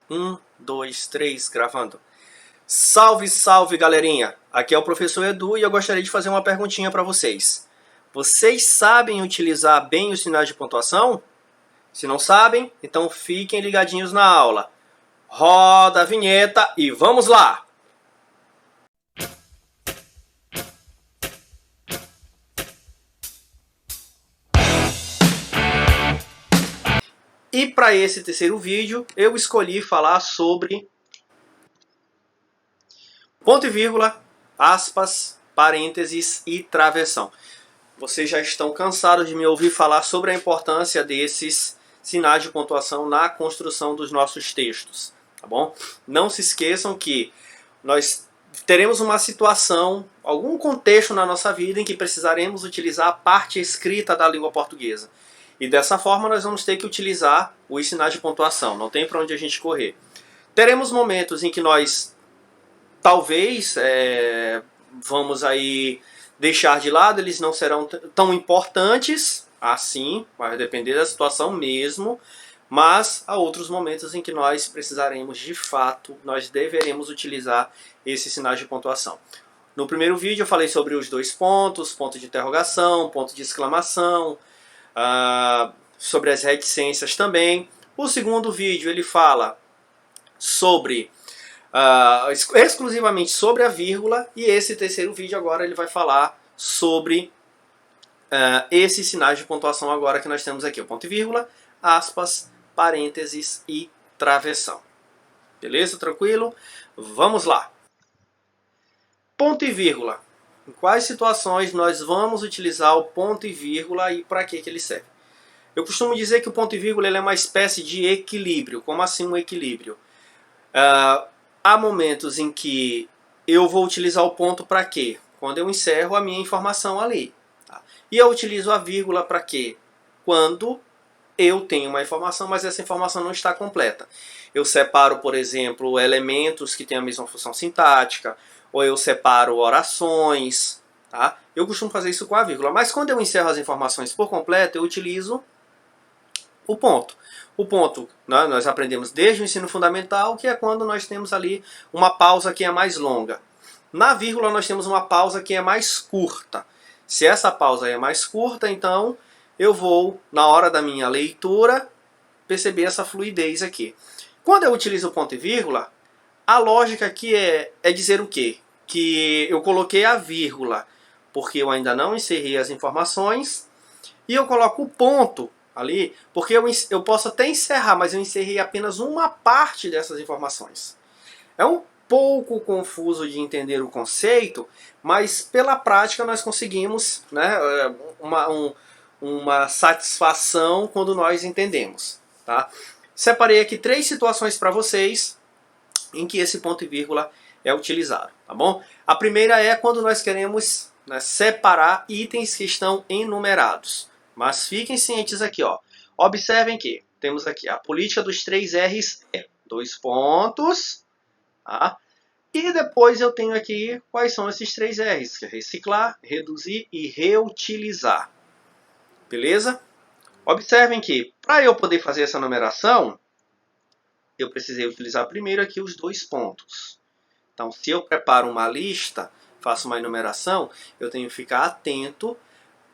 2, 3, gravando. Salve, salve, galerinha! Aqui é o professor Edu e eu gostaria de fazer uma perguntinha para vocês. Vocês sabem utilizar bem os sinais de pontuação? Se não sabem, então fiquem ligadinhos na aula. Roda a vinheta e vamos lá! E para esse terceiro vídeo, eu escolhi falar sobre ponto e vírgula, aspas, parênteses e travessão. Vocês já estão cansados de me ouvir falar sobre a importância desses sinais de pontuação na construção dos nossos textos, tá bom? Não se esqueçam que nós teremos uma situação, algum contexto na nossa vida em que precisaremos utilizar a parte escrita da língua portuguesa. E dessa forma nós vamos ter que utilizar os sinais de pontuação, não tem para onde a gente correr. Teremos momentos em que nós talvez vamos aí deixar de lado, eles não serão tão importantes assim, vai depender da situação mesmo, mas há outros momentos em que nós precisaremos de fato, nós deveremos utilizar esses sinais de pontuação. No primeiro vídeo eu falei sobre os dois pontos, ponto de interrogação, ponto de exclamação, sobre as reticências também. O segundo vídeo ele fala sobre exclusivamente sobre a vírgula, e esse terceiro vídeo agora ele vai falar sobre esses sinais de pontuação agora que nós temos aqui, o ponto e vírgula, aspas, parênteses e travessão. Beleza? Tranquilo? Vamos lá. Ponto e vírgula. Em quais situações nós vamos utilizar o ponto e vírgula e para que ele serve? Eu costumo dizer que o ponto e vírgula ele é uma espécie de equilíbrio. Como assim um equilíbrio? Há momentos em que eu vou utilizar o ponto para quê? Quando eu encerro a minha informação ali. Tá? E eu utilizo a vírgula para quê? Quando eu tenho uma informação, mas essa informação não está completa. Eu separo, por exemplo, elementos que têm a mesma função sintática, ou eu separo orações. Tá? Eu costumo fazer isso com a vírgula. Mas quando eu encerro as informações por completo, eu utilizo o ponto. O ponto, né, nós aprendemos desde o ensino fundamental, que é quando nós temos ali uma pausa que é mais longa. Na vírgula nós temos uma pausa que é mais curta. Se essa pausa é mais curta, então eu vou, na hora da minha leitura, perceber essa fluidez aqui. Quando eu utilizo o ponto e vírgula, a lógica aqui é dizer o quê? Que eu coloquei a vírgula porque eu ainda não encerrei as informações, e eu coloco o ponto ali, porque eu posso até encerrar, mas eu encerrei apenas uma parte dessas informações. É um pouco confuso de entender o conceito, mas pela prática nós conseguimos, né, uma satisfação quando nós entendemos. Tá? Separei aqui 3 situações para vocês em que esse ponto e vírgula é utilizado. Tá bom? A primeira é quando nós queremos, né, separar itens que estão enumerados. Mas fiquem cientes aqui, ó. Observem que temos aqui a política dos 3 R's, 2 pontos, tá? E depois eu tenho aqui quais são esses 3 R's, que é reciclar, reduzir e reutilizar. Beleza? Observem que para eu poder fazer essa numeração, eu precisei utilizar primeiro aqui os 2 pontos. Então, se eu preparo uma lista, faço uma enumeração, eu tenho que ficar atento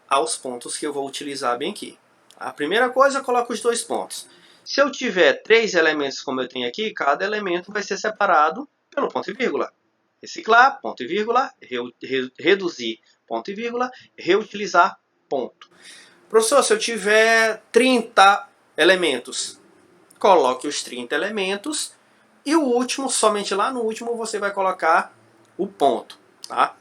aos pontos que eu vou utilizar bem aqui. A primeira coisa, eu coloco os 2 pontos. Se eu tiver 3 elementos como eu tenho aqui, cada elemento vai ser separado pelo ponto e vírgula. Reciclar, ponto e vírgula, reduzir, ponto e vírgula, reutilizar, ponto. Professor, se eu tiver 30 elementos, coloque os 30 elementos e o último, somente lá no último, você vai colocar o ponto. Tá?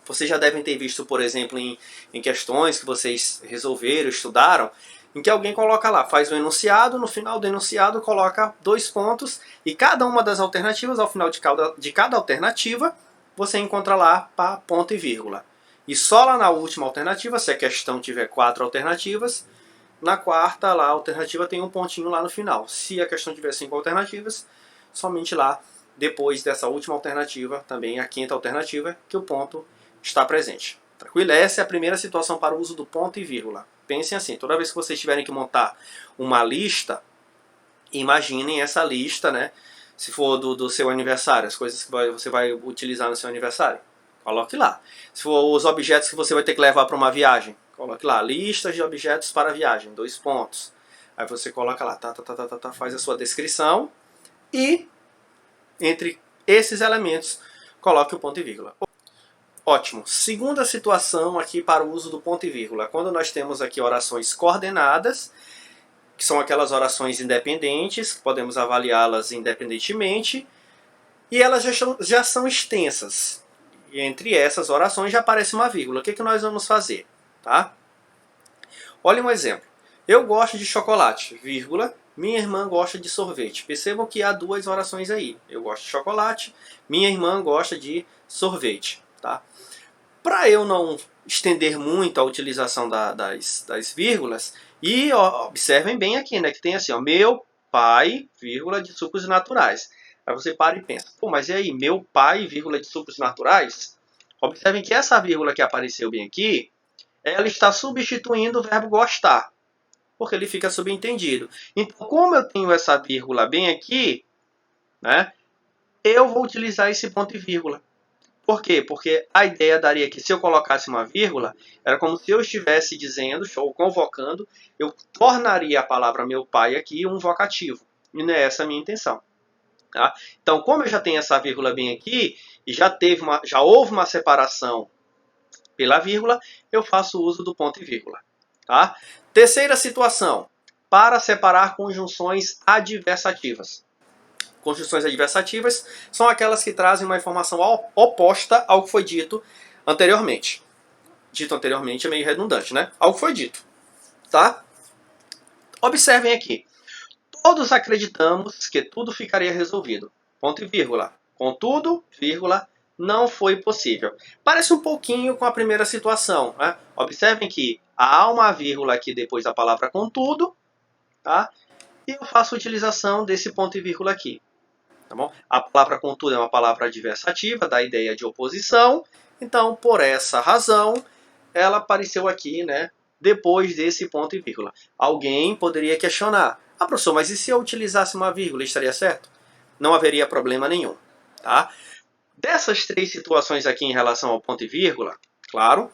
Vocês já devem ter visto, por exemplo, em questões que vocês resolveram, estudaram, em que alguém coloca lá, faz um enunciado, no final do enunciado coloca 2 pontos, e cada uma das alternativas, ao final de cada alternativa, você encontra lá ponto e vírgula. E só lá na última alternativa, se a questão tiver 4 alternativas, na quarta lá, a alternativa tem um pontinho lá no final. Se a questão tiver 5 alternativas, somente lá, depois dessa última alternativa, também a quinta alternativa, que o ponto está presente. Tranquilo? Essa é a primeira situação para o uso do ponto e vírgula. Pensem assim, toda vez que vocês tiverem que montar uma lista, Imaginem essa lista, né? Se for do seu aniversário, as coisas que você vai utilizar no seu aniversário, coloque lá. Se for os objetos que você vai ter que levar para uma viagem, coloque lá, listas de objetos para viagem, 2 pontos. Aí você coloca lá, faz a sua descrição e entre esses elementos coloque o ponto e vírgula. Ótimo. Segunda situação aqui para o uso do ponto e vírgula. Quando nós temos aqui orações coordenadas, que são aquelas orações independentes, podemos avaliá-las independentemente, e elas já são extensas. E entre essas orações já aparece uma vírgula. O que nós vamos fazer? Tá? Olha um exemplo. Eu gosto de chocolate, vírgula, minha irmã gosta de sorvete. Percebam que há 2 orações aí. Eu gosto de chocolate, minha irmã gosta de sorvete. Tá? Para eu não estender muito a utilização das vírgulas, e ó, observem bem aqui, né, que tem assim, ó, meu pai, vírgula, de sucos naturais. Aí você para e pensa, pô, mas e aí, meu pai, vírgula, de sucos naturais? Observem que essa vírgula que apareceu bem aqui, ela está substituindo o verbo gostar, porque ele fica subentendido. Então, como eu tenho essa vírgula bem aqui, né, eu vou utilizar esse ponto e vírgula. Por quê? Porque a ideia daria que se eu colocasse uma vírgula, era como se eu estivesse dizendo, ou convocando, eu tornaria a palavra meu pai aqui um vocativo. E não é essa a minha intenção. Tá? Então, como eu já tenho essa vírgula bem aqui, e já houve uma separação pela vírgula, eu faço uso do ponto e vírgula. Tá? Terceira situação, para separar conjunções adversativas. Conjunções adversativas são aquelas que trazem uma informação oposta ao que foi dito anteriormente. Dito anteriormente é meio redundante, né? Ao que foi dito. Tá? Observem aqui. Todos acreditamos que tudo ficaria resolvido. Ponto e vírgula. Contudo, vírgula, não foi possível. Parece um pouquinho com a primeira situação. Né? Observem que há uma vírgula aqui depois da palavra contudo. Tá? E eu faço utilização desse ponto e vírgula aqui. Tá bom? A palavra contudo é uma palavra adversativa, dá a ideia de oposição. Então, por essa razão, ela apareceu aqui, né, depois desse ponto e vírgula. Alguém poderia questionar: ah, professor, mas e se eu utilizasse uma vírgula, estaria certo? Não haveria problema nenhum. Tá? Dessas 3 situações aqui em relação ao ponto e vírgula, claro,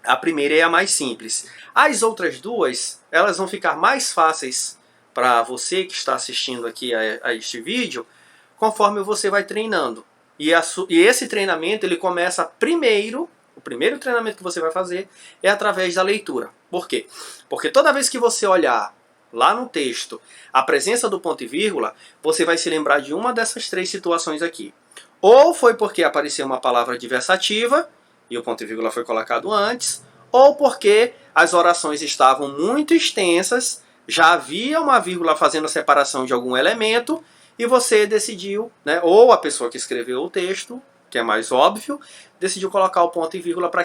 a primeira é a mais simples. As outras 2, elas vão ficar mais fáceis para você que está assistindo aqui a este vídeo, conforme você vai treinando. E esse treinamento ele começa primeiro, o primeiro treinamento que você vai fazer é através da leitura. Por quê? Porque toda vez que você olhar lá no texto a presença do ponto e vírgula, você vai se lembrar de uma dessas 3 situações aqui. Ou foi porque apareceu uma palavra adversativa e o ponto e vírgula foi colocado antes, ou porque as orações estavam muito extensas, já havia uma vírgula fazendo a separação de algum elemento, e você decidiu, né, ou a pessoa que escreveu o texto, que é mais óbvio, decidiu colocar o ponto e vírgula para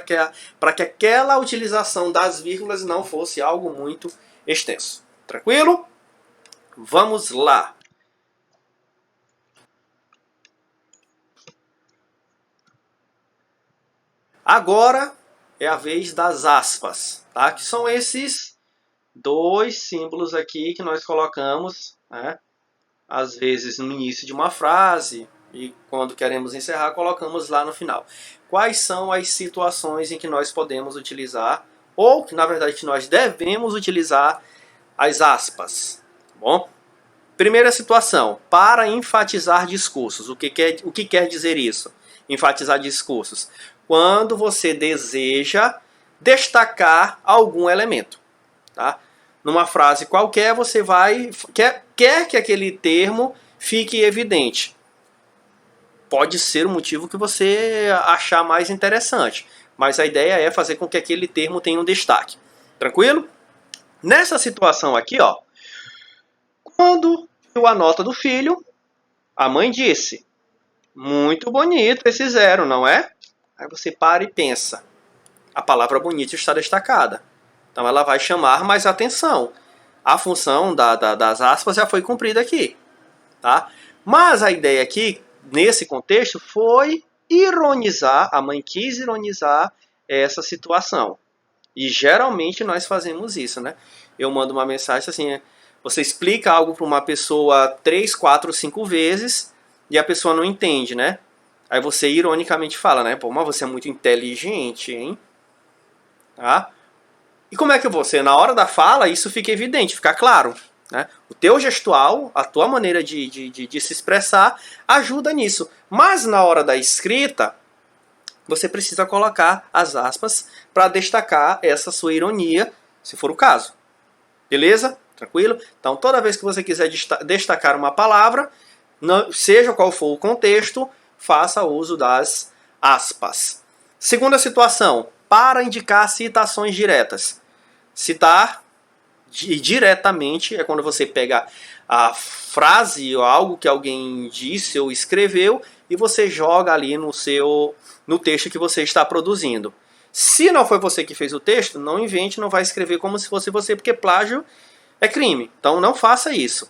que aquela utilização das vírgulas não fosse algo muito extenso. Tranquilo? Vamos lá. Agora é a vez das aspas, tá? Que são esses 2 símbolos aqui que nós colocamos, né? Às vezes no início de uma frase e quando queremos encerrar colocamos lá no final. Quais são as situações em que nós podemos utilizar, ou que na verdade que nós devemos utilizar as aspas? Tá bom? Primeira situação, para enfatizar discursos. O que quer dizer isso? Enfatizar discursos. Quando você deseja destacar algum elemento. Tá? Numa frase qualquer, você quer que aquele termo fique evidente. Pode ser o motivo que você achar mais interessante, mas a ideia é fazer com que aquele termo tenha um destaque. Tranquilo? Nessa situação aqui, ó, quando viu a nota do filho, a mãe disse: muito bonito esse 0, não é? Aí você para e pensa: a palavra bonito está destacada. Então ela vai chamar mais atenção. A função das aspas já foi cumprida aqui. Tá? Mas a ideia aqui, nesse contexto, foi ironizar, a mãe quis ironizar essa situação. E geralmente nós fazemos isso, né? Eu mando uma mensagem assim: Você explica algo para uma pessoa 3, 4, 5 vezes e a pessoa não entende, né? Aí você ironicamente fala, né? Pô, mas você é muito inteligente, hein? Tá? E como é que você, na hora da fala, isso fica evidente, fica claro. Né? O teu gestual, a tua maneira de se expressar, ajuda nisso. Mas na hora da escrita, você precisa colocar as aspas para destacar essa sua ironia, se for o caso. Beleza? Tranquilo? Então, toda vez que você quiser destacar uma palavra, seja qual for o contexto, faça uso das aspas. Segunda situação, para indicar citações diretas. Citar diretamente é quando você pega a frase ou algo que alguém disse ou escreveu e você joga ali no texto que você está produzindo. Se não foi você que fez o texto, não invente, não vai escrever como se fosse você, porque plágio é crime. Então não faça isso.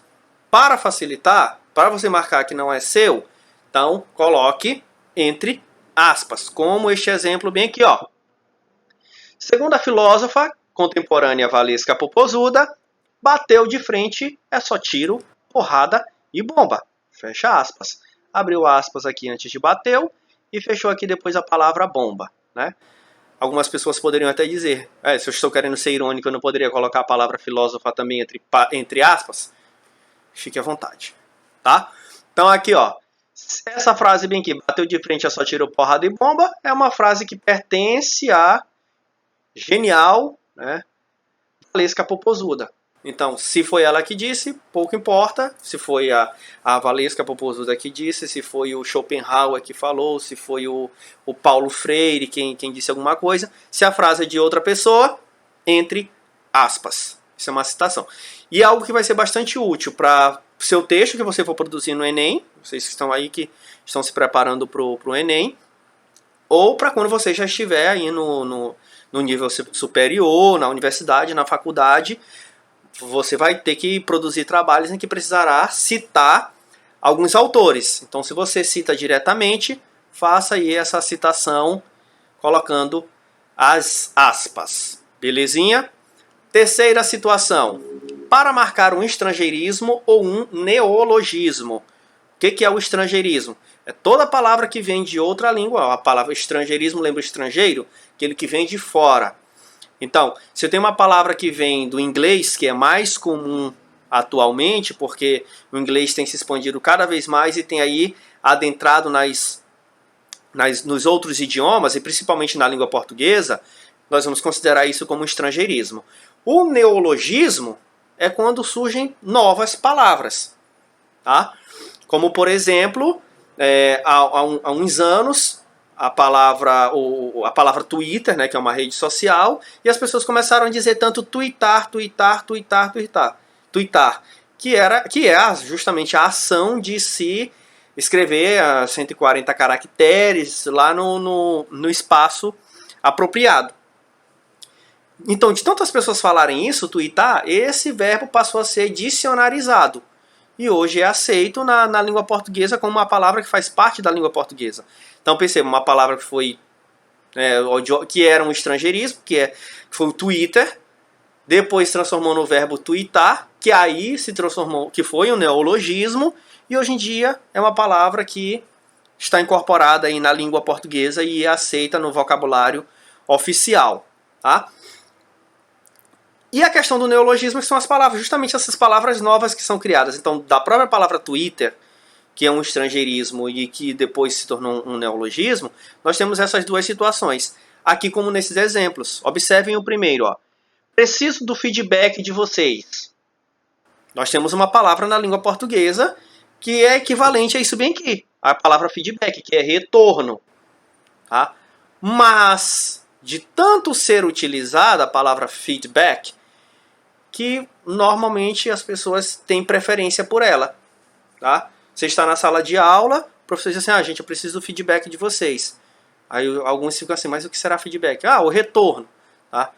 Para facilitar, para você marcar que não é seu, então coloque entre aspas, como este exemplo bem aqui, ó. Segundo a filósofa contemporânea Valesca Popozuda, bateu de frente é só tiro, porrada e bomba. Fecha aspas. Abriu aspas aqui antes de bateu e fechou aqui depois a palavra bomba, né? Algumas pessoas poderiam até dizer, se eu estou querendo ser irônico, eu não poderia colocar a palavra filósofa também entre aspas? Fique à vontade, tá? Então aqui, ó, essa frase bem aqui, bateu de frente é só tiro, porrada e bomba, é uma frase que pertence a genial, né, Valesca Popozuda. Então, se foi ela que disse, pouco importa. Se foi a Valesca Popozuda que disse, se foi o Schopenhauer que falou, se foi o Paulo Freire quem disse alguma coisa. Se a frase é de outra pessoa, entre aspas. Isso é uma citação. E algo que vai ser bastante útil para o seu texto que você for produzir no Enem, vocês que estão aí que estão se preparando para o Enem, ou para quando você já estiver aí no nível superior, na universidade, na faculdade, você vai ter que produzir trabalhos em que precisará citar alguns autores. Então, se você cita diretamente, faça aí essa citação colocando as aspas. Belezinha? Terceira situação. Para marcar um estrangeirismo ou um neologismo. O que é o estrangeirismo? É toda palavra que vem de outra língua. A palavra estrangeirismo lembra estrangeiro? Aquele que vem de fora. Então, se eu tenho uma palavra que vem do inglês, que é mais comum atualmente, porque o inglês tem se expandido cada vez mais e tem aí adentrado nos outros idiomas, e principalmente na língua portuguesa, nós vamos considerar isso como estrangeirismo. O neologismo é quando surgem novas palavras. Tá? Como, por exemplo, há uns anos, a palavra Twitter, né, que é uma rede social, e as pessoas começaram a dizer tanto twittar, que é justamente a ação de se escrever a 140 caracteres lá no espaço apropriado. Então, de tantas pessoas falarem isso, twittar, esse verbo passou a ser dicionarizado. E hoje é aceito na língua portuguesa como uma palavra que faz parte da língua portuguesa. Então perceba, uma palavra que foi que era um estrangeirismo, foi o Twitter, depois se transformou no verbo twittar, que aí se transformou, que foi um neologismo, e hoje em dia é uma palavra que está incorporada aí na língua portuguesa e é aceita no vocabulário oficial. Tá? E a questão do neologismo, que são as palavras, justamente essas palavras novas que são criadas. Então, da própria palavra Twitter, que é um estrangeirismo e que depois se tornou um neologismo, nós temos essas duas situações. Aqui como nesses exemplos. Observem o primeiro. Ó. Preciso do feedback de vocês. Nós temos uma palavra na língua portuguesa que é equivalente a isso bem aqui. A palavra feedback, que é retorno. Tá? Mas, de tanto ser utilizada a palavra feedback, que normalmente as pessoas têm preferência por ela. Tá? Você está na sala de aula, o professor diz assim, gente, eu preciso do feedback de vocês. Aí alguns ficam assim, mas o que será feedback? O retorno. Tá?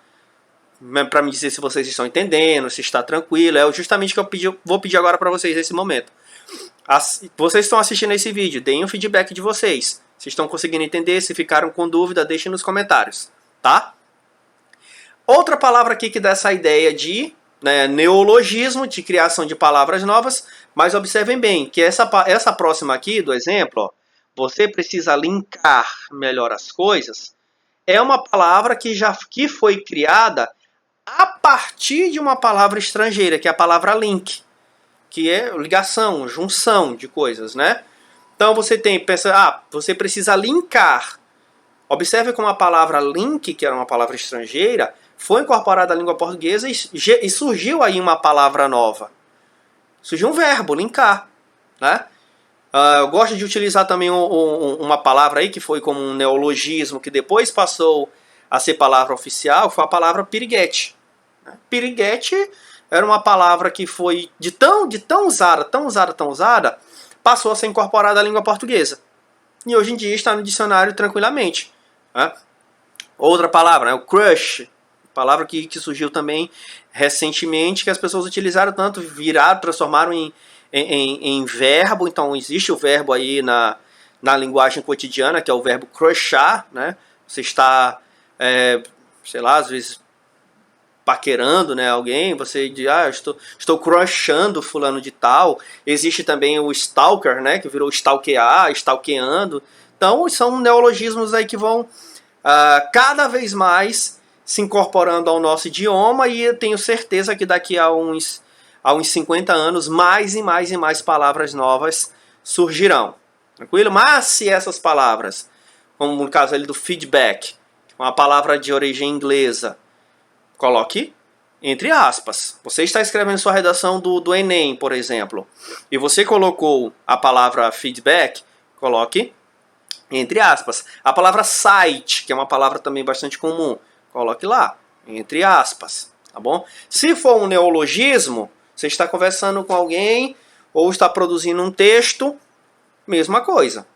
Para me dizer se vocês estão entendendo, se está tranquilo. É justamente o que eu vou pedir agora para vocês nesse momento. Vocês estão assistindo esse vídeo, deem um feedback de vocês. Se estão conseguindo entender, se ficaram com dúvida, deixem nos comentários. Tá? Outra palavra aqui que dá essa ideia de né, neologismo de criação de palavras novas, mas observem bem que essa próxima aqui do exemplo, ó, você precisa linkar melhor as coisas, é uma palavra que foi criada a partir de uma palavra estrangeira, que é a palavra link, que é ligação, junção de coisas, né? Então você você precisa linkar. Observe como a palavra link, que era uma palavra estrangeira, foi incorporada à língua portuguesa e surgiu aí uma palavra nova. Surgiu um verbo, linkar, né? Eu gosto de utilizar também uma palavra aí que foi como um neologismo, que depois passou a ser palavra oficial, que foi a palavra piriguete. Piriguete era uma palavra que foi de tão usada, passou a ser incorporada à língua portuguesa. E hoje em dia está no dicionário tranquilamente. Né? Outra palavra, né? O crush, palavra que surgiu também recentemente, que as pessoas utilizaram tanto, transformaram em verbo. Então existe o verbo aí na linguagem cotidiana, que é o verbo crushar, né? Você está, sei lá, às vezes paquerando, né, alguém, você diz, estou crushando fulano de tal. Existe também o stalker, né, que virou stalkear, stalkeando. Então são neologismos aí que vão cada vez mais se incorporando ao nosso idioma, e eu tenho certeza que daqui a uns 50 anos mais e mais palavras novas surgirão. Tranquilo? Mas se essas palavras, como no caso ali do feedback, uma palavra de origem inglesa, coloque entre aspas. Você está escrevendo sua redação do Enem, por exemplo, e você colocou a palavra feedback, coloque entre aspas. A palavra site, que é uma palavra também bastante comum, coloque lá, entre aspas, tá bom? Se for um neologismo, você está conversando com alguém ou está produzindo um texto, mesma coisa.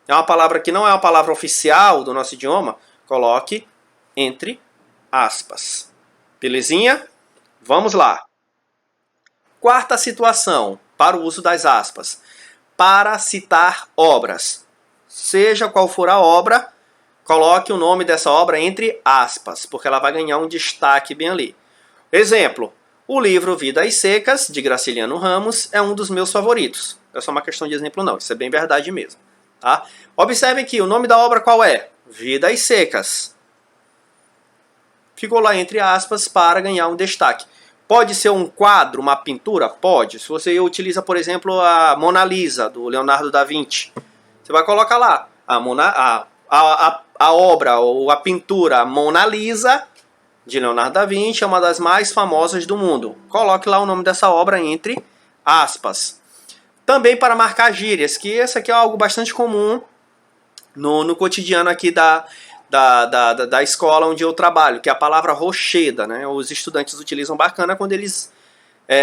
É uma palavra que não é uma palavra oficial do nosso idioma, coloque entre aspas. Belezinha? Vamos lá. Quarta situação para o uso das aspas. Para citar obras. Seja qual for a obra, coloque o nome dessa obra entre aspas, porque ela vai ganhar um destaque bem ali. Exemplo, o livro Vidas Secas, de Graciliano Ramos, é um dos meus favoritos. É só uma questão de exemplo não, isso é bem verdade mesmo. Tá? Observem que o nome da obra qual é? Vidas Secas. Ficou lá entre aspas para ganhar um destaque. Pode ser um quadro, uma pintura? Pode. Se você utiliza, por exemplo, a Mona Lisa, do Leonardo da Vinci, você vai colocar lá a obra ou a pintura Mona Lisa, de Leonardo da Vinci, é uma das mais famosas do mundo. Coloque lá o nome dessa obra entre aspas. Também para marcar gírias, que esse aqui é algo bastante comum no cotidiano aqui da escola onde eu trabalho, que é a palavra rocheda, né? Os estudantes utilizam bacana quando eles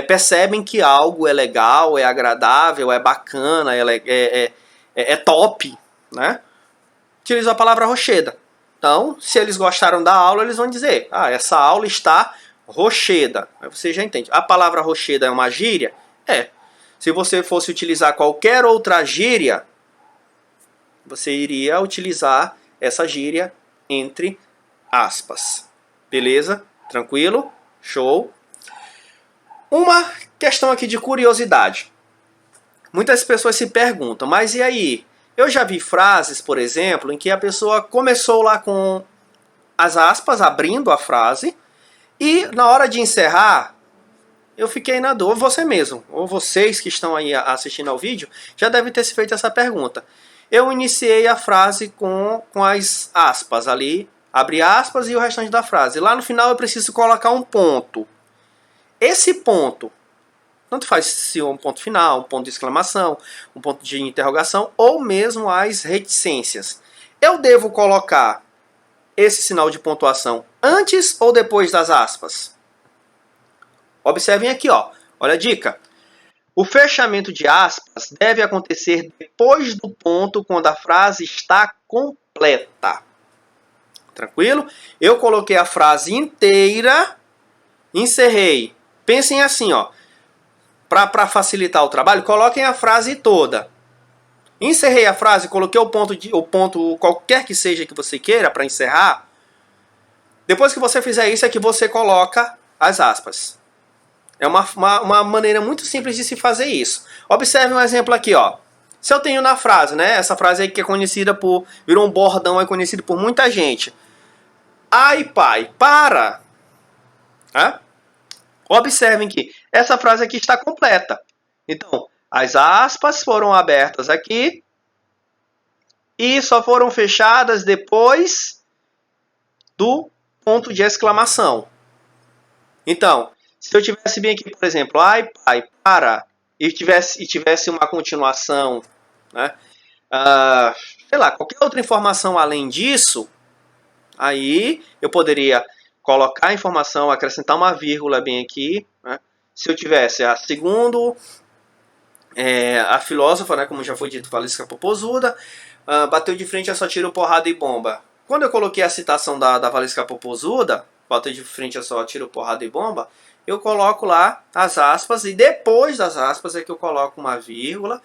percebem que algo é legal, é agradável, é bacana, é top, né? Utilizam a palavra rocheda. Então, se eles gostaram da aula, eles vão dizer, essa aula está rocheda. Aí você já entende. A palavra rocheda é uma gíria? É. Se você fosse utilizar qualquer outra gíria, você iria utilizar essa gíria entre aspas. Beleza? Tranquilo? Show? Uma questão aqui de curiosidade. Muitas pessoas se perguntam, mas e aí? Eu já vi frases, por exemplo, em que a pessoa começou lá com as aspas, abrindo a frase, e na hora de encerrar, eu fiquei na dúvida, você mesmo, ou vocês que estão aí assistindo ao vídeo, já devem ter se feito essa pergunta. Eu iniciei a frase com as aspas ali, abri aspas e o restante da frase. Lá no final eu preciso colocar um ponto. Esse ponto, tanto faz se é um ponto final, um ponto de exclamação, um ponto de interrogação, ou mesmo as reticências. Eu devo colocar esse sinal de pontuação antes ou depois das aspas? Observem aqui, ó. Olha a dica. O fechamento de aspas deve acontecer depois do ponto, quando a frase está completa. Tranquilo? Eu coloquei a frase inteira, encerrei. Pensem assim, ó. Para facilitar o trabalho, coloquem a frase toda. Encerrei a frase, coloquei o ponto qualquer que seja que você queira para encerrar. Depois que você fizer isso, é que você coloca as aspas. É uma maneira muito simples de se fazer isso. Observe um exemplo aqui, ó. Se eu tenho na frase, né? Essa frase aí que é conhecida por... Virou um bordão, é conhecido por muita gente. Ai, pai, para! Né? Observem que essa frase aqui está completa. Então, as aspas foram abertas aqui e só foram fechadas depois do ponto de exclamação. Então, se eu tivesse bem aqui, por exemplo, ai, pai, para, e tivesse uma continuação, né? Sei lá, qualquer outra informação além disso, aí eu poderia colocar a informação, acrescentar uma vírgula bem aqui, né? Se eu tivesse segundo a filósofa, né, como já foi dito, Valesca Popozuda, bateu de frente, é só tiro, porrada e bomba. Quando eu coloquei a citação da Valesca Popozuda, bateu de frente, é só tiro, porrada e bomba, eu coloco lá as aspas e depois das aspas é que eu coloco uma vírgula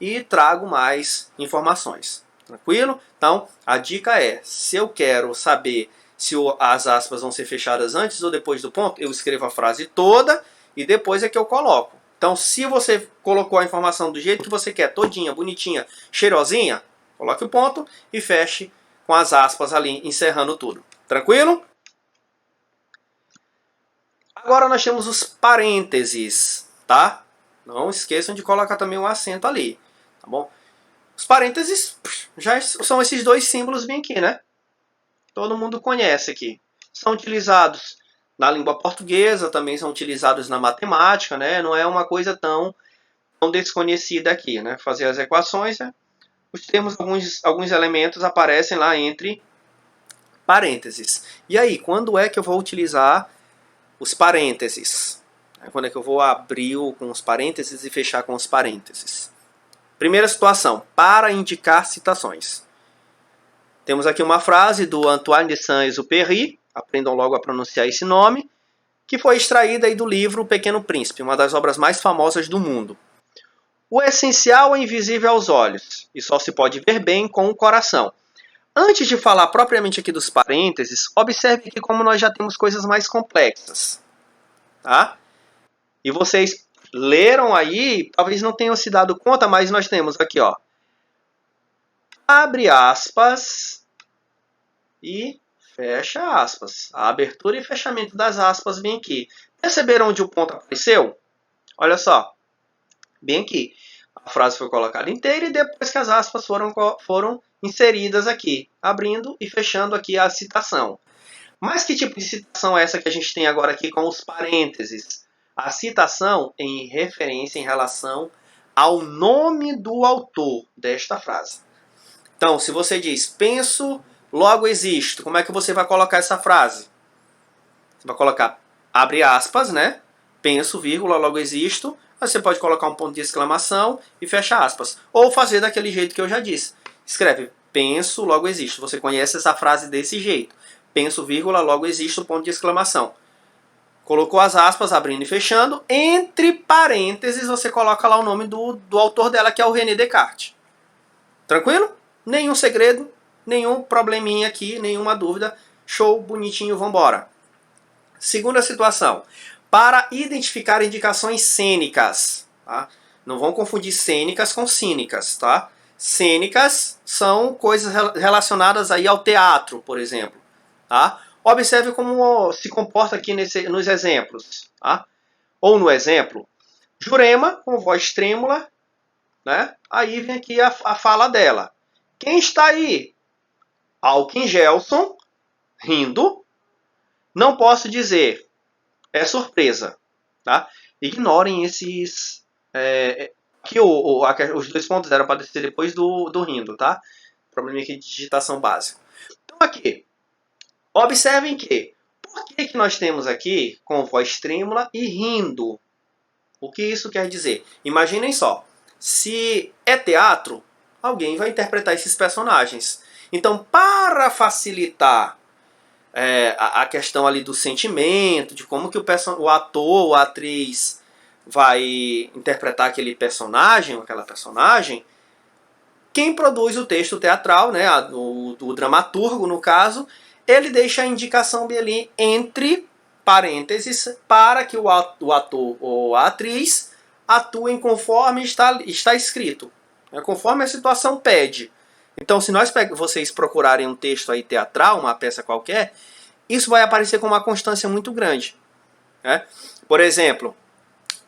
e trago mais informações. Tranquilo? Então, a dica é, se eu quero saber se as aspas vão ser fechadas antes ou depois do ponto, eu escrevo a frase toda e depois é que eu coloco. Então, se você colocou a informação do jeito que você quer, todinha, bonitinha, cheirosinha, coloque o ponto e feche com as aspas ali, encerrando tudo. Tranquilo? Agora nós temos os parênteses, tá? Não esqueçam de colocar também um acento ali, tá bom? Os parênteses já são esses dois símbolos bem aqui, né? Todo mundo conhece aqui. São utilizados na língua portuguesa, também são utilizados na matemática, né? Não é uma coisa tão desconhecida aqui, né? Fazer as equações, né? Os termos, alguns elementos aparecem lá entre parênteses. E aí, quando é que eu vou utilizar os parênteses? Quando é que eu vou abrir com os parênteses e fechar com os parênteses? Primeira situação, para indicar citações. Temos aqui uma frase do Antoine de Saint-Exupéry, aprendam logo a pronunciar esse nome, que foi extraída aí do livro O Pequeno Príncipe, uma das obras mais famosas do mundo. O essencial é invisível aos olhos, e só se pode ver bem com o coração. Antes de falar propriamente aqui dos parênteses, observe que como nós já temos coisas mais complexas. Tá? E vocês leram aí, talvez não tenham se dado conta, mas nós temos aqui, ó, abre aspas e fecha aspas. A abertura e fechamento das aspas bem aqui. Perceberam onde o ponto apareceu? Olha só, bem aqui. A frase foi colocada inteira e depois que as aspas foram inseridas aqui, abrindo e fechando aqui a citação. Mas que tipo de citação é essa que a gente tem agora aqui com os parênteses? A citação em referência em relação ao nome do autor desta frase. Então, se você diz, penso, logo existo, como é que você vai colocar essa frase? Você vai colocar, abre aspas, né? Penso, vírgula, logo existo. Aí você pode colocar um ponto de exclamação e fecha aspas. Ou fazer daquele jeito que eu já disse. Escreve, penso, logo existo. Você conhece essa frase desse jeito. Penso, vírgula, logo existe o ponto de exclamação. Colocou as aspas, abrindo e fechando. Entre parênteses, você coloca lá o nome do autor dela, que é o René Descartes. Tranquilo? Nenhum segredo, nenhum probleminha aqui, nenhuma dúvida. Show, bonitinho, vambora. Segunda situação. Para identificar indicações cênicas. Tá? Não vão confundir cênicas com cínicas, tá? Cênicas são coisas relacionadas aí ao teatro, por exemplo. Tá? Observe como se comporta aqui nos exemplos. Tá? Ou no exemplo, Jurema, com voz trêmula, né? Aí vem aqui a fala dela. Quem está aí? Alkin Gelson, rindo. Não posso dizer. É surpresa. Tá? Ignorem esses... aqui os dois pontos eram para descer depois do rindo. Tá? Problema aqui de digitação básica. Então aqui... Observem que, por que nós temos aqui com voz trêmula e rindo? O que isso quer dizer? Imaginem só, se é teatro, alguém vai interpretar esses personagens. Então, para facilitar a questão ali do sentimento, de como que o ator ou a atriz vai interpretar aquele personagem ou aquela personagem, quem produz o texto teatral, né, o dramaturgo no caso, ele deixa a indicação ali entre parênteses para que o ator ou a atriz atuem conforme está escrito, né? Conforme a situação pede. Então, se vocês procurarem um texto aí teatral, uma peça qualquer, isso vai aparecer com uma constância muito grande, né? Por exemplo,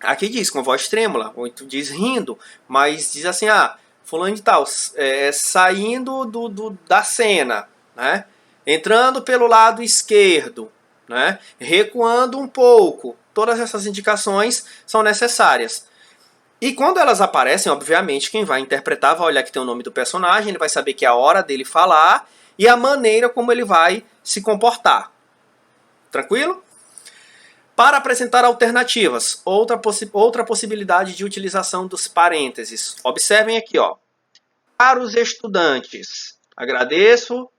aqui diz com voz trêmula, ou diz rindo, mas diz assim, fulano de tal, saindo da cena, né? Entrando pelo lado esquerdo, né? Recuando um pouco. Todas essas indicações são necessárias. E quando elas aparecem, obviamente, quem vai interpretar vai olhar que tem o nome do personagem, ele vai saber que é a hora dele falar e a maneira como ele vai se comportar. Tranquilo? Para apresentar alternativas, outra possibilidade de utilização dos parênteses. Observem aqui, ó. Para os estudantes, agradeço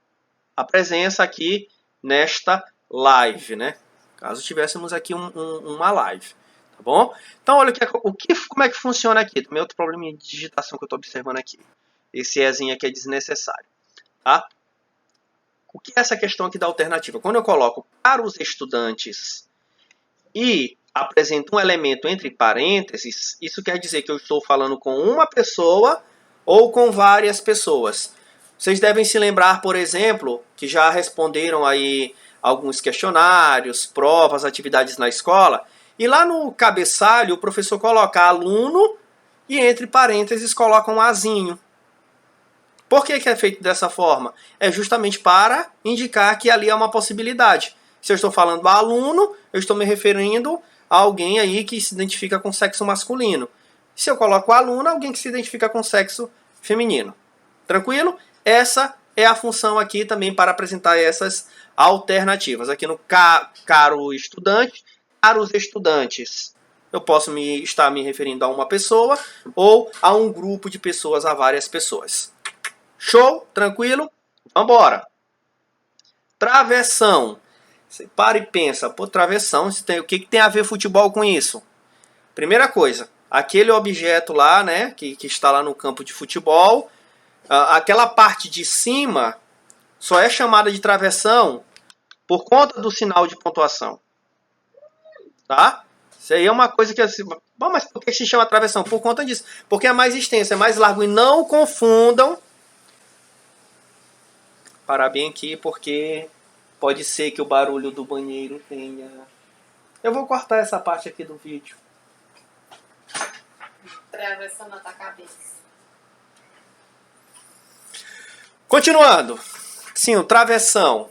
a presença aqui nesta live, né? Caso tivéssemos aqui uma live, tá bom? Então, olha como é que funciona aqui. Também outro problema de digitação que eu estou observando aqui. Esse ezinho aqui é desnecessário, tá? O que é essa questão aqui da alternativa? Quando eu coloco para os estudantes e apresento um elemento entre parênteses, isso quer dizer que eu estou falando com uma pessoa ou com várias pessoas. Vocês devem se lembrar, por exemplo, que já responderam aí alguns questionários, provas, atividades na escola, e lá no cabeçalho o professor coloca aluno e entre parênteses coloca um azinho. Por que é feito dessa forma? É justamente para indicar que ali é uma possibilidade. Se eu estou falando aluno, eu estou me referindo a alguém aí que se identifica com sexo masculino. Se eu coloco aluno, alguém que se identifica com sexo feminino. Tranquilo? Essa é a função aqui também para apresentar essas alternativas. Aqui no caro estudante, caros estudantes. Eu posso estar me referindo a uma pessoa ou a um grupo de pessoas, a várias pessoas. Show? Tranquilo? Vambora. Travessão. Você para e pensa, pô, travessão, o que tem a ver futebol com isso? Primeira coisa, aquele objeto lá, né, que está lá no campo de futebol, aquela parte de cima só é chamada de travessão por conta do sinal de pontuação. Tá? Isso aí é uma coisa que assim, bom, mas por que se chama travessão? Por conta disso. Porque é mais extenso, é mais largo. E não confundam. Parar bem aqui, porque pode ser que o barulho do banheiro tenha... Eu vou cortar essa parte aqui do vídeo. Travessão na tua cabeça. Continuando. Sim, o travessão.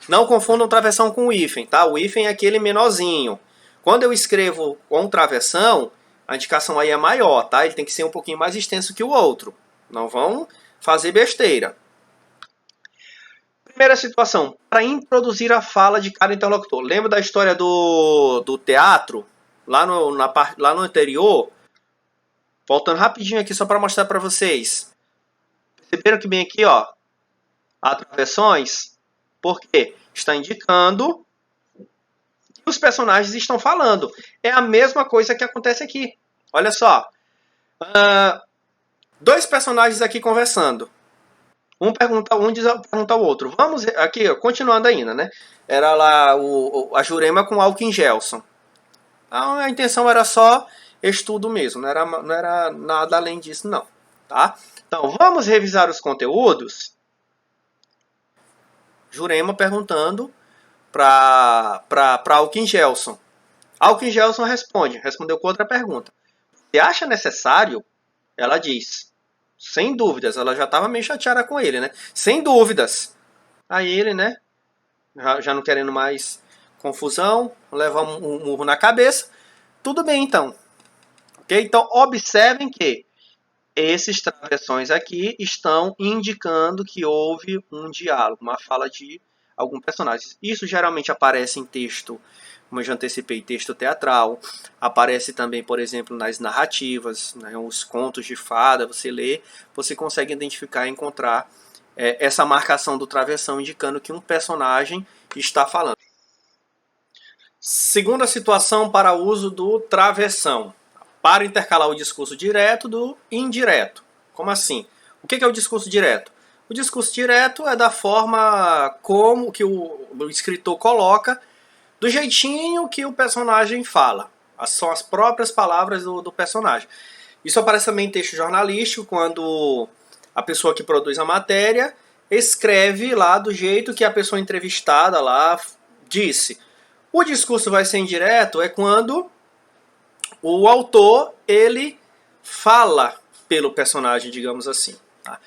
Não confundam travessão com o hífen, tá? O hífen é aquele menorzinho. Quando eu escrevo com travessão, a indicação aí é maior, tá? Ele tem que ser um pouquinho mais extenso que o outro. Não vão fazer besteira. Primeira situação, para introduzir a fala de cada interlocutor. Lembra da história do teatro? Lá no anterior? Voltando rapidinho aqui só para mostrar para vocês. Perceberam que bem aqui, ó, há travessões? Por quê? Está indicando que os personagens estão falando. É a mesma coisa que acontece aqui. Olha só. Dois personagens aqui conversando. Um pergunta ao outro. Vamos aqui, ó, continuando ainda, né? Era lá a Jurema com o Alckmin Gelson. Então, a intenção era só estudo mesmo, não era nada além disso, não. Tá? Então, vamos revisar os conteúdos. Jurema perguntando para Alckmin Gelson. Alckmin Gelson respondeu com outra pergunta. Você acha necessário? Ela diz. Sem dúvidas, ela já estava meio chateada com ele, né? Sem dúvidas. Aí ele, né? Já não querendo mais confusão, levar um murro na cabeça. Tudo bem, então. Ok? Então, observem que esses travessões aqui estão indicando que houve um diálogo, uma fala de algum personagem. Isso geralmente aparece em texto, como eu já antecipei, texto teatral. Aparece também, por exemplo, nas narrativas, né, os contos de fada, você lê, você consegue identificar e encontrar essa marcação do travessão indicando que um personagem está falando. Segunda situação para uso do travessão. Para intercalar o discurso direto do indireto. Como assim? O que é o discurso direto? O discurso direto é da forma como que o escritor coloca do jeitinho que o personagem fala. São as próprias palavras do personagem. Isso aparece também em texto jornalístico, quando a pessoa que produz a matéria escreve lá do jeito que a pessoa entrevistada lá disse. O discurso vai ser indireto é quando o autor, ele fala pelo personagem, digamos assim. Tá?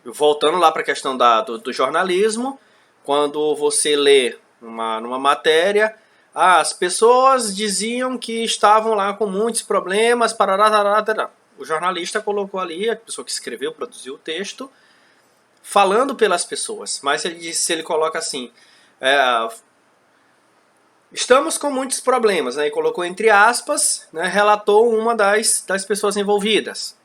Voltando lá para a questão do jornalismo, quando você lê numa matéria, as pessoas diziam que estavam lá com muitos problemas, parará. O jornalista colocou ali, a pessoa que escreveu, produziu o texto, falando pelas pessoas. Mas ele coloca assim, estamos com muitos problemas, né? E colocou entre aspas, né? Relatou uma das pessoas envolvidas.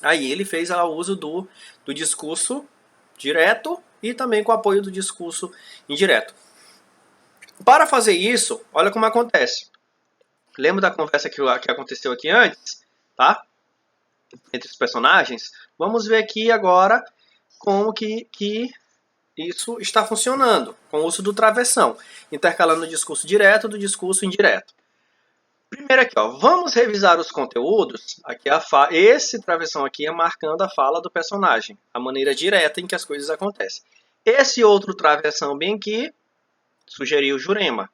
Aí ele fez o uso do discurso direto e também com o apoio do discurso indireto. Para fazer isso, olha como acontece. Lembra da conversa que aconteceu aqui antes? Tá? Entre os personagens? Vamos ver aqui agora como que isso está funcionando, com o uso do travessão, intercalando o discurso direto do discurso indireto. Primeiro aqui, ó, vamos revisar os conteúdos. Aqui esse travessão aqui é marcando a fala do personagem, a maneira direta em que as coisas acontecem. Esse outro travessão bem aqui sugeriu Jurema.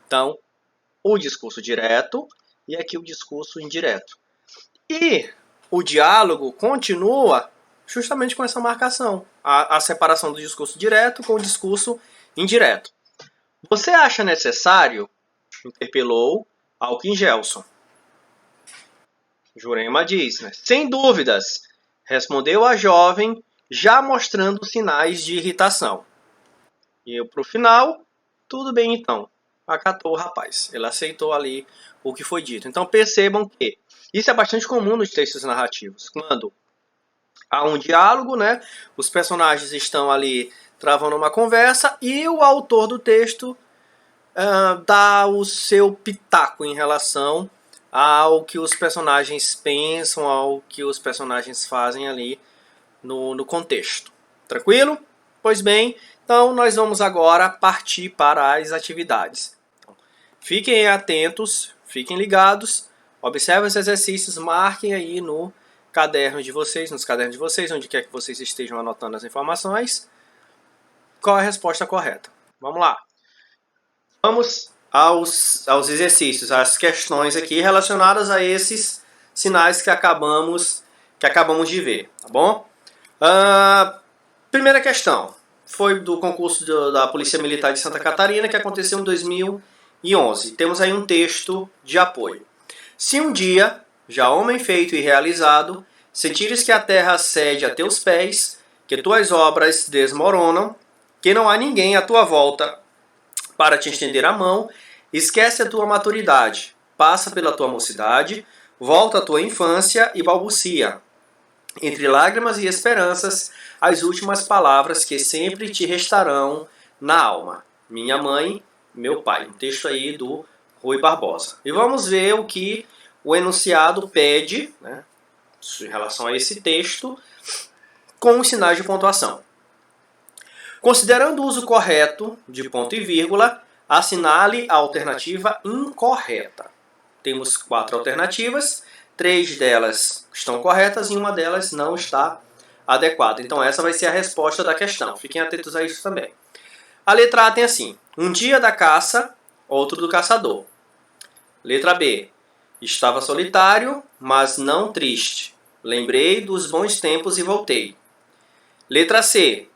Então, o discurso direto e aqui o discurso indireto. E o diálogo continua justamente com essa marcação, a separação do discurso direto com o discurso indireto. Você acha necessário? Interpelou Alckmin Gelson. Jurema diz, né? Sem dúvidas, respondeu a jovem, já mostrando sinais de irritação. E eu, pro final, tudo bem então. Acatou o rapaz. Ele aceitou ali o que foi dito. Então percebam que isso é bastante comum nos textos narrativos. Quando há um diálogo, né? Os personagens estão ali travando uma conversa e o autor do texto dá o seu pitaco em relação ao que os personagens pensam, ao que os personagens fazem ali no contexto. Tranquilo? Pois bem, então nós vamos agora partir para as atividades. Então, fiquem atentos, fiquem ligados, observem os exercícios, marquem aí no caderno de vocês, nos cadernos de vocês, onde quer que vocês estejam anotando as informações, qual é a resposta correta. Vamos lá. Vamos aos exercícios, às questões aqui relacionadas a esses sinais que acabamos de ver, tá bom? Primeira questão foi do concurso da Polícia Militar de Santa Catarina, que aconteceu em 2011. Temos aí um texto de apoio. Se um dia, já homem feito e realizado, sentires que a terra cede a teus pés, que tuas obras desmoronam, que não há ninguém à tua volta para te estender a mão, esquece a tua maturidade, passa pela tua mocidade, volta à tua infância e balbucia, entre lágrimas e esperanças, as últimas palavras que sempre te restarão na alma. Minha mãe, meu pai. Um texto aí do Rui Barbosa. E vamos ver o que o enunciado pede, né, em relação a esse texto, com os sinais de pontuação. Considerando o uso correto de ponto e vírgula, assinale a alternativa incorreta. Temos 4 alternativas, 3 delas estão corretas e uma delas não está adequada. Então essa vai ser a resposta da questão. Fiquem atentos a isso também. A letra A tem assim: um dia da caça, outro do caçador. Letra B. Estava solitário, mas não triste. Lembrei dos bons tempos e voltei. Letra C.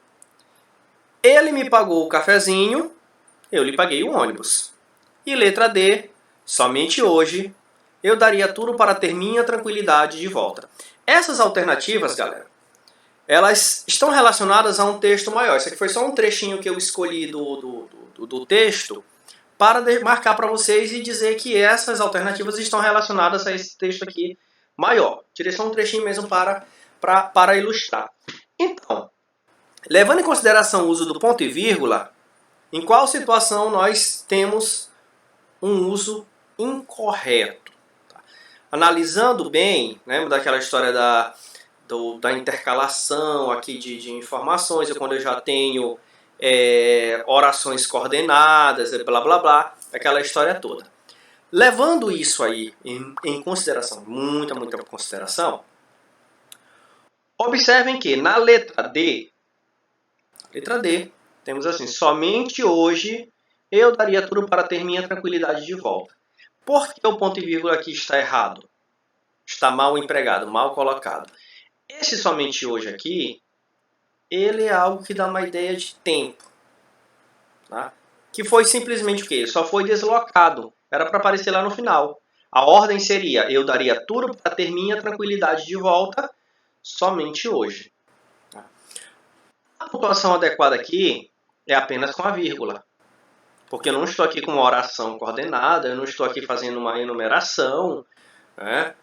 Ele me pagou o cafezinho, eu lhe paguei o ônibus. E letra D. Somente hoje eu daria tudo para ter minha tranquilidade de volta. Essas alternativas, galera, elas estão relacionadas a um texto maior. Isso aqui foi só um trechinho que eu escolhi do texto para marcar para vocês e dizer que essas alternativas estão relacionadas a esse texto aqui maior. Tirei só um trechinho mesmo para ilustrar. Então, levando em consideração o uso do ponto e vírgula, em qual situação nós temos um uso incorreto? Tá? Analisando bem, lembra daquela história da intercalação aqui de informações, quando eu já tenho orações coordenadas, blá blá blá, aquela história toda. Levando isso aí em consideração, muita consideração, observem que na letra D, temos assim, somente hoje eu daria tudo para ter minha tranquilidade de volta. Por que o ponto e vírgula aqui está errado? Está mal empregado, mal colocado. Esse somente hoje aqui, ele é algo que dá uma ideia de tempo. Tá? Que foi simplesmente o quê? Só foi deslocado. Era para aparecer lá no final. A ordem seria, eu daria tudo para ter minha tranquilidade de volta somente hoje. A pontuação adequada aqui é apenas com a vírgula. Porque eu não estou aqui com uma oração coordenada, eu não estou aqui fazendo uma enumeração. Né?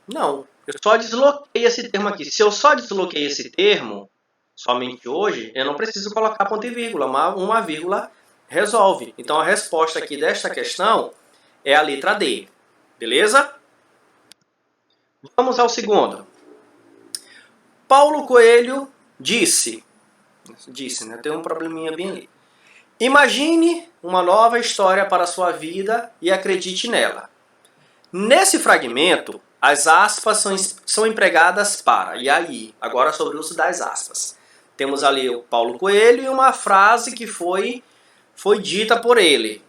Não, eu só desloquei esse termo aqui. Se eu só desloquei esse termo, somente hoje, eu não preciso colocar ponto e vírgula. Uma vírgula resolve. Então a resposta aqui desta questão é a letra D. Beleza? Vamos ao segundo. Paulo Coelho disse, né? Tem um probleminha bem ali. Imagine uma nova história para a sua vida e acredite nela. Nesse fragmento, as aspas são empregadas para. E aí, agora sobre o uso das aspas. Temos ali o Paulo Coelho e uma frase que foi dita por ele.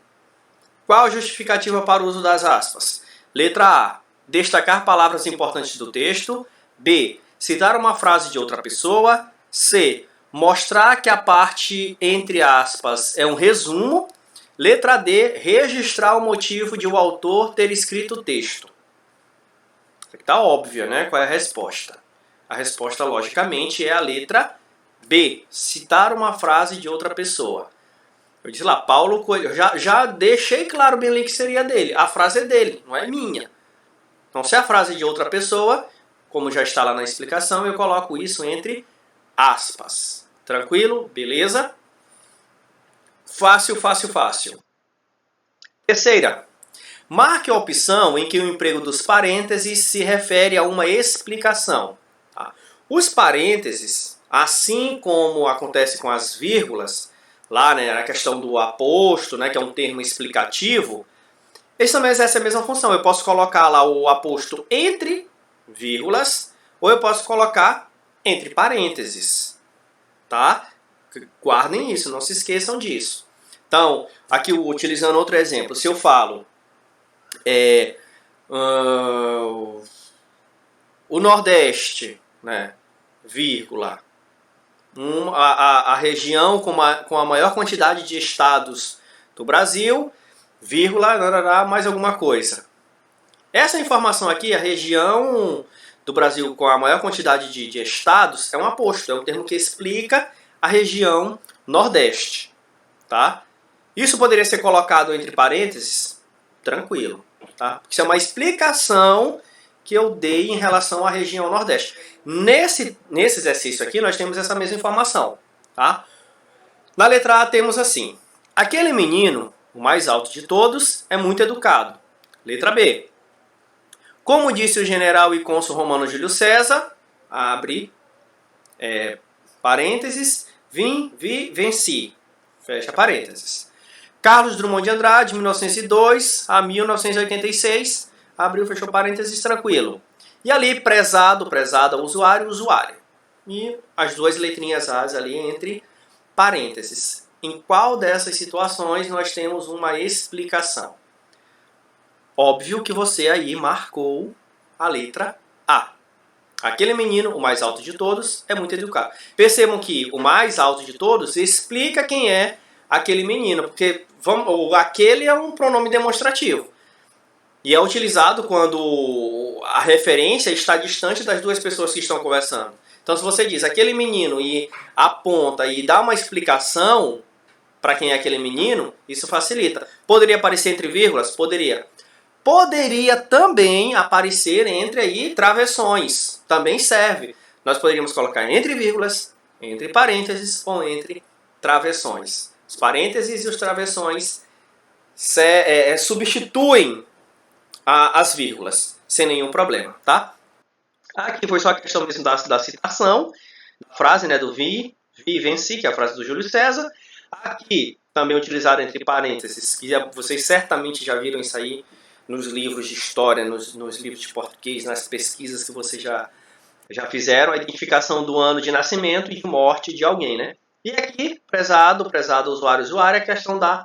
Qual a justificativa para o uso das aspas? Letra A. Destacar palavras importantes do texto. B. Citar uma frase de outra pessoa. C. Mostrar que a parte entre aspas é um resumo. Letra D. Registrar o motivo de o autor ter escrito o texto. Está óbvia, né? Qual é a resposta? A resposta, logicamente, é a letra B. Citar uma frase de outra pessoa. Eu disse lá, Paulo Coelho. Já deixei claro bem ali que seria dele. A frase é dele, não é minha. Então, se é a frase de outra pessoa, como já está lá na explicação, eu coloco isso entre aspas. Tranquilo? Beleza? Fácil. Terceira. Marque a opção em que o emprego dos parênteses se refere a uma explicação. Tá? Os parênteses, assim como acontece com as vírgulas, lá na questão do aposto, né, que é um termo explicativo, eles também exercem a mesma função. Eu posso colocar lá o aposto entre vírgulas, ou eu posso colocar entre parênteses. Tá? Guardem isso, não se esqueçam disso. Então, aqui utilizando outro exemplo, se eu falo o Nordeste, né, vírgula, a região com a maior quantidade de estados do Brasil, vírgula, mais alguma coisa. Essa informação aqui, a região do Brasil com a maior quantidade de estados, é um aposto, é um termo que explica a região Nordeste. Tá? Isso poderia ser colocado entre parênteses? Tranquilo. Tá? Isso é uma explicação que eu dei em relação à região Nordeste. Nesse exercício aqui, nós temos essa mesma informação. Tá? Na letra A temos assim. Aquele menino, o mais alto de todos, é muito educado. Letra B. Como disse o general e cônsul romano Júlio César, abre parênteses, venci, fecha parênteses. Carlos Drummond de Andrade, 1902 a 1986, abriu, fechou parênteses, tranquilo. E ali, prezada, usuário. E as duas letrinhas As ali entre parênteses. Em qual dessas situações nós temos uma explicação? Óbvio que você aí marcou a letra A. Aquele menino, o mais alto de todos, é muito educado. Percebam que o mais alto de todos explica quem é aquele menino, porque aquele é um pronome demonstrativo. E é utilizado quando a referência está distante das duas pessoas que estão conversando. Então, se você diz aquele menino e aponta e dá uma explicação para quem é aquele menino, isso facilita. Poderia aparecer entre vírgulas? Poderia. Poderia também aparecer entre aí travessões. Também serve. Nós poderíamos colocar entre vírgulas, entre parênteses ou entre travessões. Os parênteses e os travessões substituem as vírgulas, sem nenhum problema, tá? Aqui foi só a questão mesmo da citação, da frase, né, do vi, vivency, que é a frase do Júlio César. Aqui, também utilizado entre parênteses, que vocês certamente já viram isso aí nos livros de história, nos livros de português, nas pesquisas que vocês já fizeram, a identificação do ano de nascimento e de morte de alguém, né? E aqui, prezado usuário, a questão da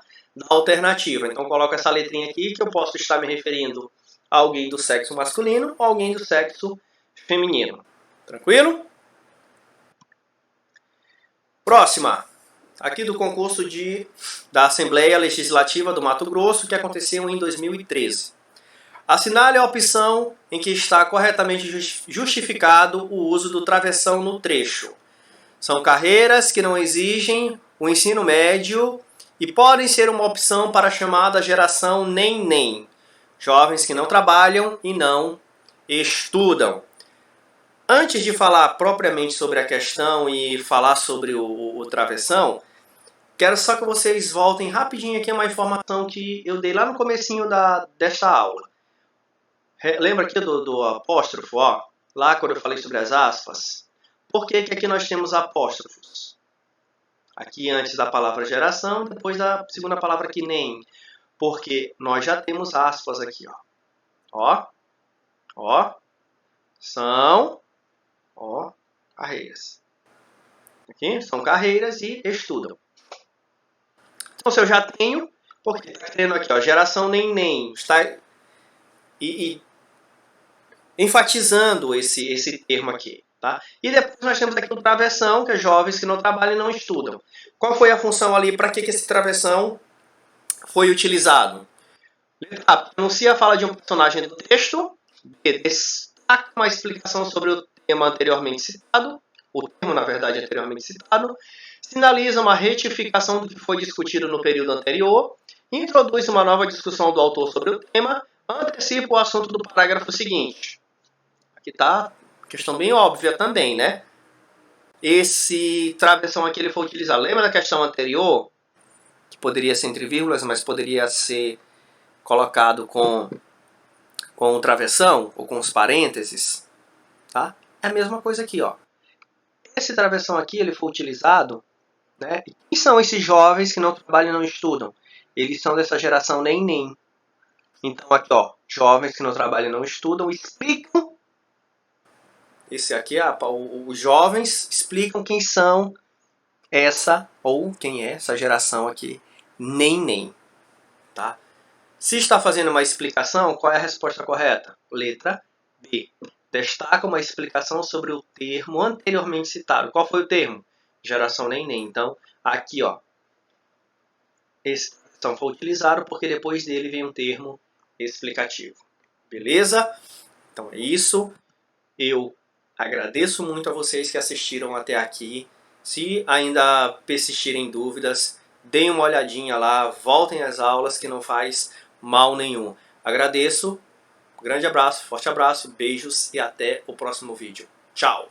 alternativa. Então, coloco essa letrinha aqui, que eu posso estar me referindo a alguém do sexo masculino ou alguém do sexo feminino. Tranquilo? Próxima. Aqui do concurso da Assembleia Legislativa do Mato Grosso, que aconteceu em 2013. Assinale a opção em que está corretamente justificado o uso do travessão no trecho. São carreiras que não exigem o ensino médio e podem ser uma opção para a chamada geração nem-nem. Jovens que não trabalham e não estudam. Antes de falar propriamente sobre a questão e falar sobre o travessão, quero só que vocês voltem rapidinho aqui a uma informação que eu dei lá no comecinho desta aula. Lembra aqui do apóstrofo? Ó, lá quando eu falei sobre as aspas. Por que aqui nós temos apóstrofos? Aqui antes da palavra geração, depois da segunda palavra aqui nem. Porque nós já temos aspas aqui. Ó. São carreiras. Aqui são carreiras e estudam. Então, se eu já tenho, porque está tendo aqui, ó, geração nem. Está enfatizando esse termo aqui. Tá? E depois nós temos aqui o travessão, que é jovens que não trabalham e não estudam. Qual foi a função ali? Para que esse travessão foi utilizado? Letra A. Anuncia a fala de um personagem do texto. B. Destaca uma explicação sobre o tema anteriormente citado. O termo, na verdade, anteriormente citado. Sinaliza uma retificação do que foi discutido no período anterior. Introduz uma nova discussão do autor sobre o tema. Antecipa o assunto do parágrafo seguinte. Aqui está questão bem óbvia também, né? Esse travessão aqui ele foi utilizado. Lembra da questão anterior? Que poderia ser entre vírgulas, mas poderia ser colocado com o travessão ou com os parênteses. Tá? É a mesma coisa aqui, ó. Esse travessão aqui ele foi utilizado, né? E quem são esses jovens que não trabalham e não estudam? Eles são dessa geração nem. Então aqui, ó, jovens que não trabalham e não estudam explicam. Esse aqui, os jovens explicam quem são quem é essa geração aqui, nem. Tá? Se está fazendo uma explicação, qual é a resposta correta? Letra B. Destaca uma explicação sobre o termo anteriormente citado. Qual foi o termo? Geração nem. Então, aqui, ó, esse termo foi utilizado porque depois dele vem um termo explicativo. Beleza? Então é isso. Eu agradeço muito a vocês que assistiram até aqui. Se ainda persistirem dúvidas, deem uma olhadinha lá, voltem às aulas que não faz mal nenhum. Agradeço, grande abraço, forte abraço, beijos e até o próximo vídeo. Tchau!